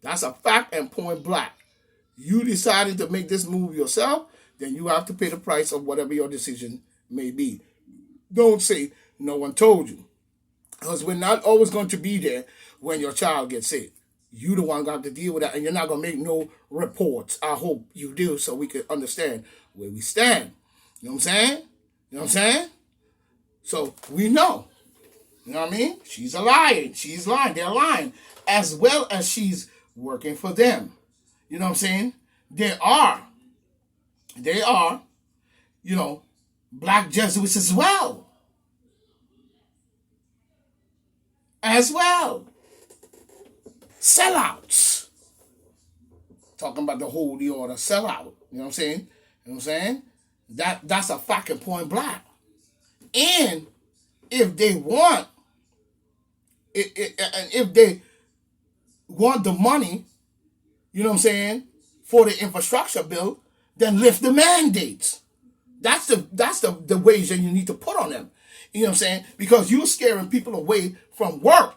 That's a fact and point blank. You decided to make this move yourself, then you have to pay the price of whatever your decision may be. Don't say no one told you. Because we're not always going to be there when your child gets sick. You the one got to deal with that, and you're not going to make no reports. I hope you do, so we can understand where we stand. You know what I'm saying? You know what I'm saying? So we know. You know what I mean? She's a liar. She's lying. They're lying. As well as she's working for them. You know what I'm saying? They are, black Jesuits as well. As well. Sellouts. Talking about the holy order sellout. You know what I'm saying? You know what I'm saying? That's a fucking point blank. And if they want, if they want the money, you know what I'm saying, for the infrastructure bill, then lift the mandates. That's the ways that you need to put on them. You know what I'm saying? Because you're scaring people away from work.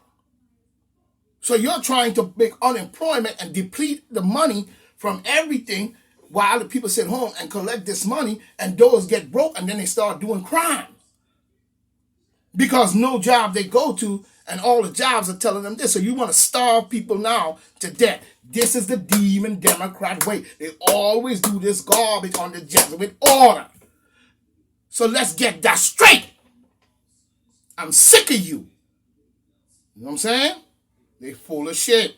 So you're trying to make unemployment and deplete the money from everything while the people sit home and collect this money and those get broke and then they start doing crime. Because no job they go to and all the jobs are telling them this. So you want to starve people now to death. This is the demon Democrat way. They always do this garbage on the Jesuit order. So let's get that straight. I'm sick of you. You know what I'm saying? They full of shit.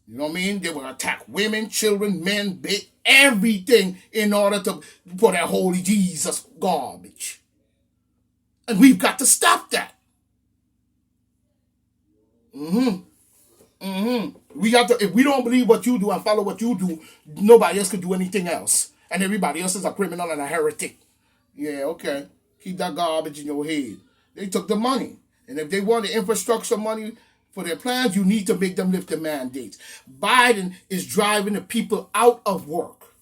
You know what I mean? They will attack women, children, men, everything in order to for that holy Jesus garbage. And we've got to stop that. We got to, if we don't believe what you do and follow what you do, nobody else can do anything else. And everybody else is a criminal and a heretic. Yeah, okay. Keep that garbage in your head. They took the money. And if they want the infrastructure money for their plans, you need to make them lift the mandates. Biden is driving the people out of work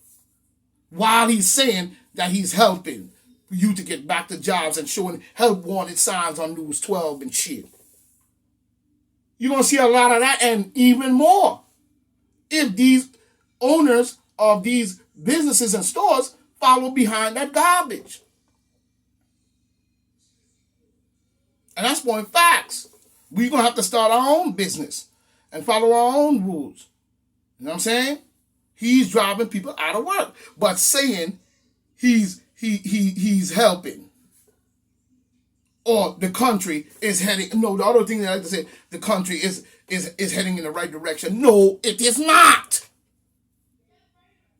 while he's saying that he's helping you to get back to jobs and showing help wanted signs on News 12 and shit. You're going to see a lot of that and even more if these owners of these businesses and stores follow behind that garbage. And that's point facts. We're going to have to start our own business and follow our own rules. You know what I'm saying? He's driving people out of work, but saying he's helping. Or the country is heading, no, the other thing that I like to say, the country is heading in the right direction. No, it is not.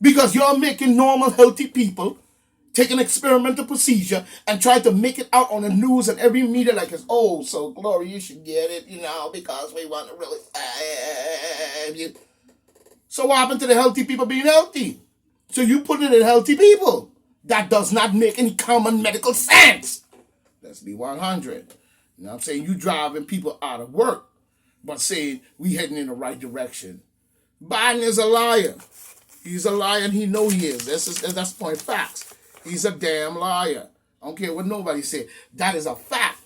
Because you're making normal, healthy people take an experimental procedure and try to make it out on the news and every media like it's, oh, so Glory, you should get it, because we want to really save you. So what happened to the healthy people being healthy? So you put it in healthy people. That does not make any common medical sense. Let's be 100. You know what I'm saying? You driving people out of work, but saying we heading in the right direction. Biden is a liar. He's a liar and he know he is. That's point facts. He's a damn liar. I don't care what nobody said. That is a fact.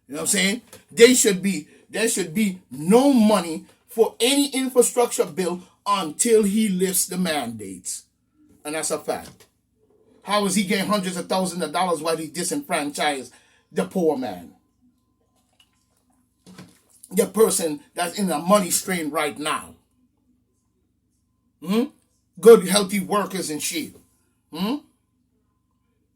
You know what I'm saying? There should be no money for any infrastructure bill until he lifts the mandates. And that's a fact. How is he getting hundreds of thousands of dollars while he disenfranchised the poor man? The person that's in a money strain right now. Good, healthy workers and shit.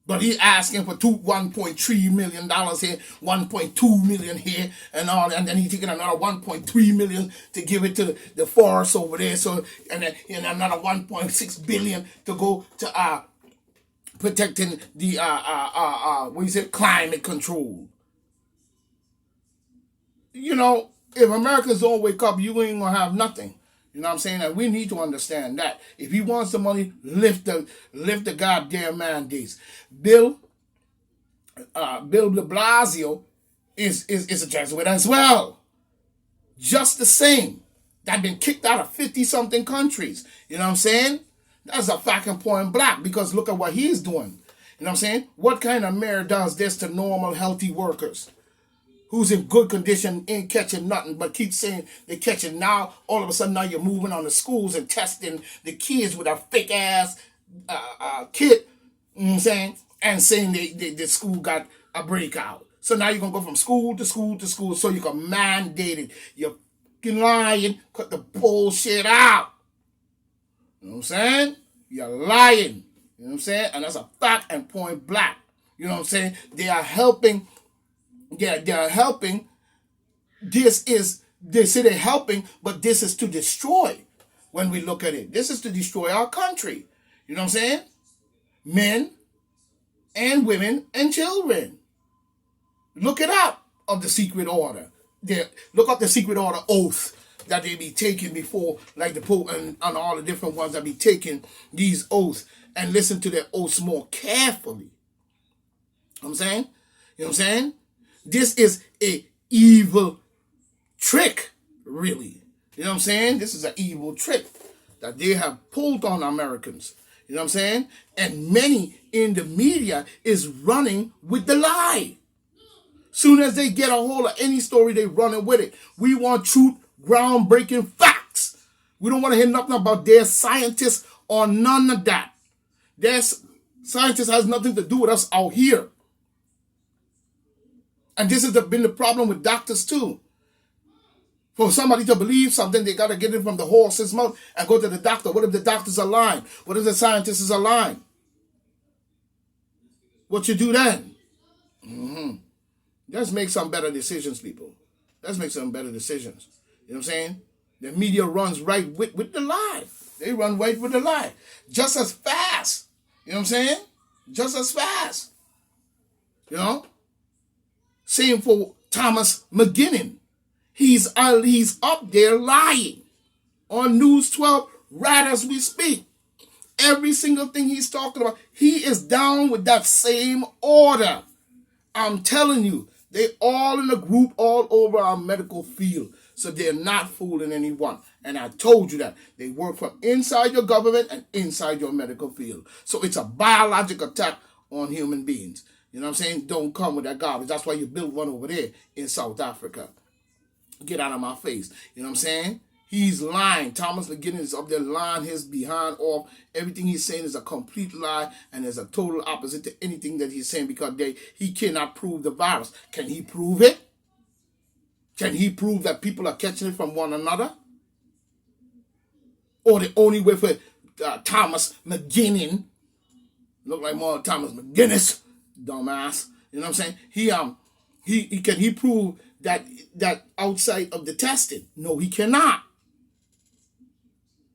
But he's asking for $1.3 million here, $1.2 million here, and all, and then he's taking another $1.3 million to give it to the forest over there. So, and then another $1.6 billion to go to protecting the climate control. If Americans don't wake up, you ain't gonna have nothing. You know what I'm saying? And we need to understand that. If he wants the money, lift the goddamn mandates. Bill de Blasio is a Jesuit as well. Just the same. That been kicked out of 50-something countries. You know what I'm saying? That's a fucking point blank, because look at what he's doing. You know what I'm saying? What kind of mayor does this to normal, healthy workers who's in good condition ain't catching nothing, but keep saying they're catching. Now all of a sudden now you're moving on the schools and testing the kids with a fake ass kit, you know what I'm saying, and saying the school got a breakout. So now you're gonna go from school to school to school so you can mandate it. You're fucking lying, cut the bullshit out. You know what I'm saying? You're lying. You know what I'm saying? And that's a fact and point blank. You know what I'm saying? They are helping. Yeah, they are helping. They say they're helping, but this is to destroy when we look at it. This is to destroy our country. You know what I'm saying? Men and women and children. Look it up of the secret order. Look up the secret order oath that they be taking before, like the Pope and all the different ones that be taking these oaths, and listen to their oaths more carefully. You know what I'm saying? You know what I'm saying? This is a evil trick, really. You know what I'm saying? This is an evil trick that they have pulled on Americans. You know what I'm saying? And many in the media is running with the lie. Soon as they get a hold of any story, they running with it. We want truth, groundbreaking facts. We don't want to hear nothing about their scientists or none of that. Their scientists has nothing to do with us out here. And this has been the problem with doctors too. For somebody to believe something, they got to get it from the horse's mouth and go to the doctor. What if the doctors are lying? What if the scientists are lying? What you do then? Let's make some better decisions, people. Let's make some better decisions. You know what I'm saying? The media runs right with the lie. They run right with the lie. Just as fast. You know what I'm saying? Just as fast. You know? Same for Thomas McGinnon. He's up there lying on News 12 right as we speak. Every single thing he's talking about, he is down with that same order. I'm telling you, they all in a group all over our medical field. So they're not fooling anyone. And I told you that. They work from inside your government and inside your medical field. So it's a biological attack on human beings. You know what I'm saying? Don't come with that garbage. That's why you built one over there in South Africa. Get out of my face. You know what I'm saying? He's lying. Thomas McGinnon is up there lying his behind off. Everything he's saying is a complete lie and is a total opposite to anything that he's saying because he cannot prove the virus. Can he prove it? Can he prove that people are catching it from one another? Or the only way for Thomas McGinnon, look like more Thomas McGinnis, dumbass. You know what I'm saying? He prove that outside of the testing? No, he cannot.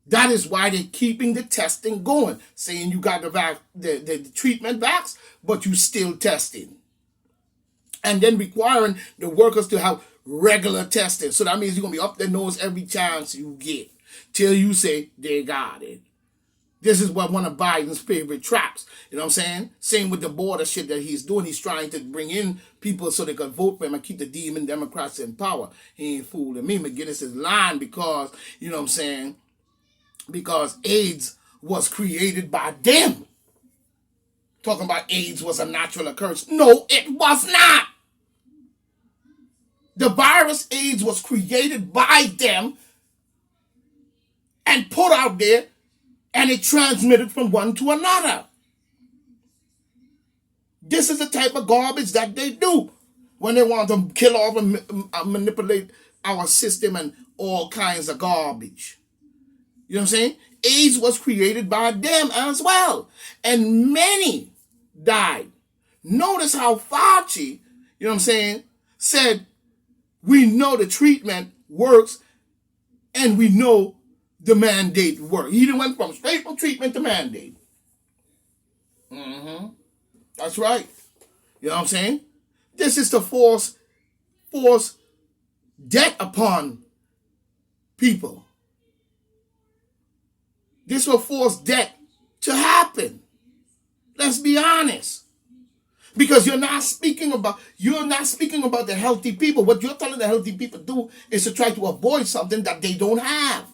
That is why they're keeping the testing going, saying you got the treatment vax, but you still testing. And then requiring the workers to have regular testing. So that means you're going to be up their nose every chance you get till you say they got it. This is what one of Biden's favorite traps. You know what I'm saying? Same with the border shit that he's doing. He's trying to bring in people so they can vote for him and keep the demon Democrats in power. He ain't fooling me. McGinnis is lying because, you know what I'm saying, because AIDS was created by them. Talking about AIDS was a natural occurrence. No, it was not. The virus AIDS was created by them and put out there, and it transmitted from one to another. This is the type of garbage that they do when they want to kill off and manipulate our system and all kinds of garbage. You know what I'm saying? AIDS was created by them as well. And many died. Notice how Fauci, you know what I'm saying, said, we know the treatment works and we know the mandate works. He went from straight from treatment to mandate. That's right. You know what I'm saying? This is to force debt upon people. This will force debt to happen. Let's be honest. Because you're not speaking about the healthy people. What you're telling the healthy people to do is to try to avoid something that they don't have.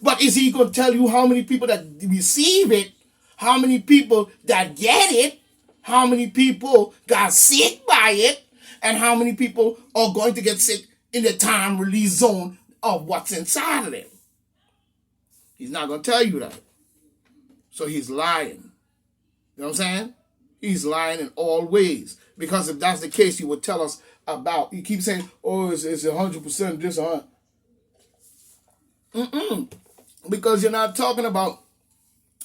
But is he going to tell you how many people that receive it, how many people that get it, how many people got sick by it, and how many people are going to get sick in the time release zone of what's inside of them. He's not going to tell you that. So he's lying. You know what I'm saying? He's lying in all ways. Because if that's the case, he would tell us about, you keep saying, oh, it's 100% this, 100. Because you're not talking about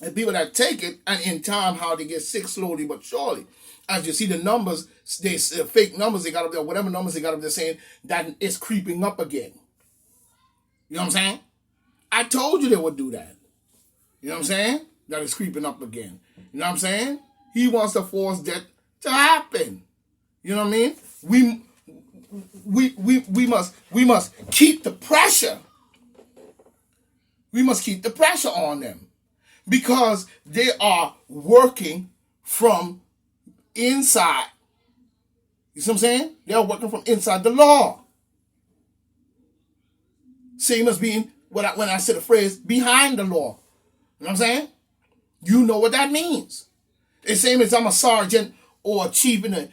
the people that take it, and in time how they get sick slowly but surely. As you see the numbers, they fake numbers they got up there, whatever numbers they got up there, saying that it's creeping up again. You know what I'm saying? I told you they would do that. You know what I'm saying? That it's creeping up again. You know what I'm saying? He wants to force that to happen. You know what I mean? We must keep the pressure. We must keep the pressure on them. Because they are working from inside. You see what I'm saying? They are working from inside the law. Same as being, when I say the phrase, behind the law. You know what I'm saying? You know what that means. It's the same as I'm a sergeant or a chief in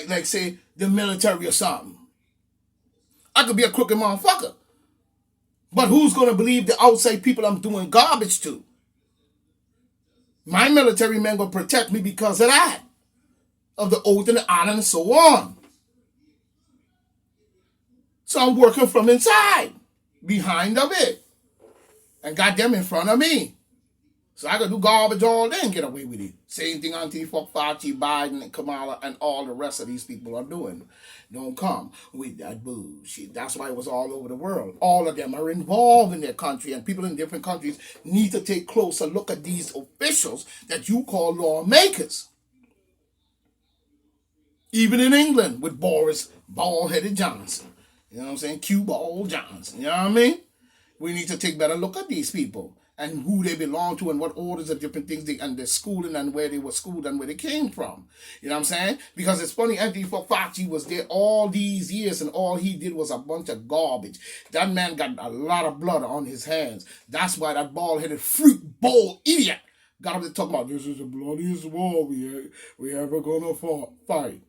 like say the military or something. I could be a crooked motherfucker. But who's going to believe the outside people I'm doing garbage to? My military men going to protect me because of that. Of the oath and the honor and so on. So I'm working from inside. Behind of it. And got them in front of me. So I could do garbage all day and get away with it. Same thing Antifa, Fauci, Biden, and Kamala, and all the rest of these people are doing. Don't come with that bullshit. That's why it was all over the world. All of them are involved in their country, and people in different countries need to take closer look at these officials that you call lawmakers. Even in England with Boris Bald-Headed Johnson. You know what I'm saying? Q-Ball Johnson. You know what I mean? We need to take better look at these people and who they belong to and what orders of different things and their schooling and where they were schooled and where they came from. You know what I'm saying? Because it's funny, Antifa Fauci was there all these years and all he did was a bunch of garbage. That man got a lot of blood on his hands. That's why that bald-headed freak, bold idiot got up to talk about this is the bloodiest war we ever gonna fight.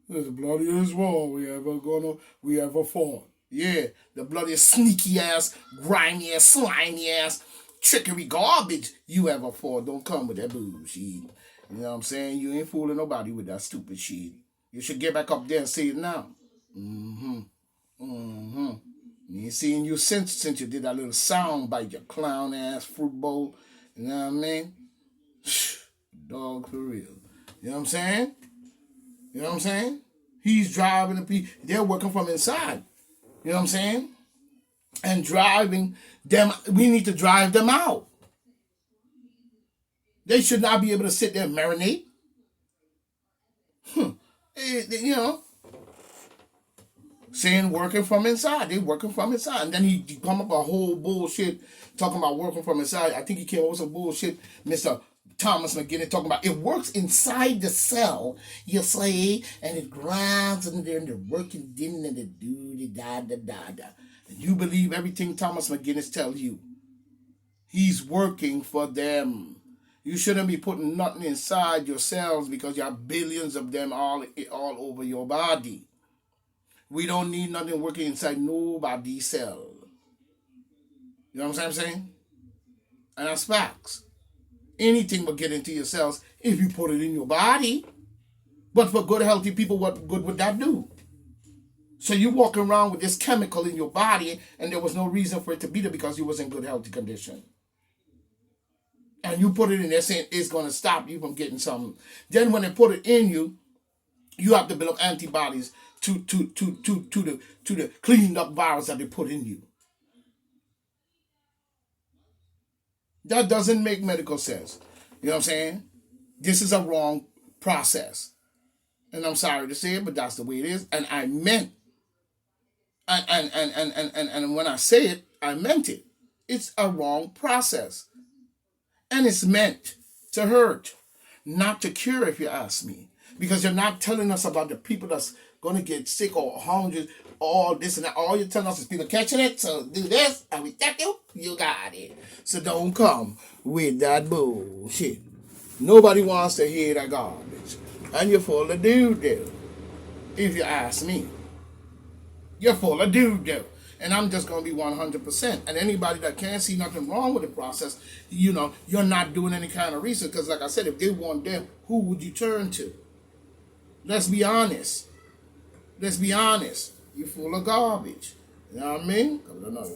This is the bloodiest war we ever fought. Yeah, the bloodiest sneaky ass, grimy ass, slimy ass, trickery garbage you ever fought. Don't come with that bullshit. You know what I'm saying? You ain't fooling nobody with that stupid shit. You should get back up there and say it now. You ain't seen you since you did that little sound bite, your clown ass fruit bowl. You know what I mean? Dog for real. You know what I'm saying? You know what I'm saying? He's driving the people. They're working from inside. You know what I'm saying? And driving them, we need to drive them out. They should not be able to sit there and marinate. You know, saying working from inside. They working from inside. And then he come up a whole bullshit talking about working from inside. I think he came up with some bullshit, Mr. Thomas McGinnis, talking about it works inside the cell, you see, and it grinds in there and they're working din and the do the da da da da. And you believe everything Thomas McGinnis tells you. He's working for them. You shouldn't be putting nothing inside your cells because you have billions of them all over your body. We don't need nothing working inside nobody's cell. You know what I'm saying? And that's facts. Anything will get into your cells if you put it in your body. But for good, healthy people, what good would that do? So you walk around with this chemical in your body and there was no reason for it to be there because you was in good, healthy condition. And you put it in there saying it's going to stop you from getting something. Then when they put it in you, you have to build up antibodies to the cleaned up virus that they put in you. That doesn't make medical sense. You know what I'm saying? This is a wrong process. And I'm sorry to say it, but that's the way it is. And I meant, and when I say it, I meant it. It's a wrong process. And it's meant to hurt, not to cure, if you ask me. Because you're not telling us about the people that's going to get sick or hundreds, all this and that. All you're telling us is people catching it, so do this, and we tell you, you got it. So don't come with that bullshit. Nobody wants to hear that garbage. And you're full of doo-doo, if you ask me. You're full of doo-doo. And I'm just going to be 100%. And anybody that can't see nothing wrong with the process, you're not doing any kind of research. Because like I said, if they weren't there, who would you turn to? Let's be honest. Let's be honest. You're full of garbage. You know what I mean?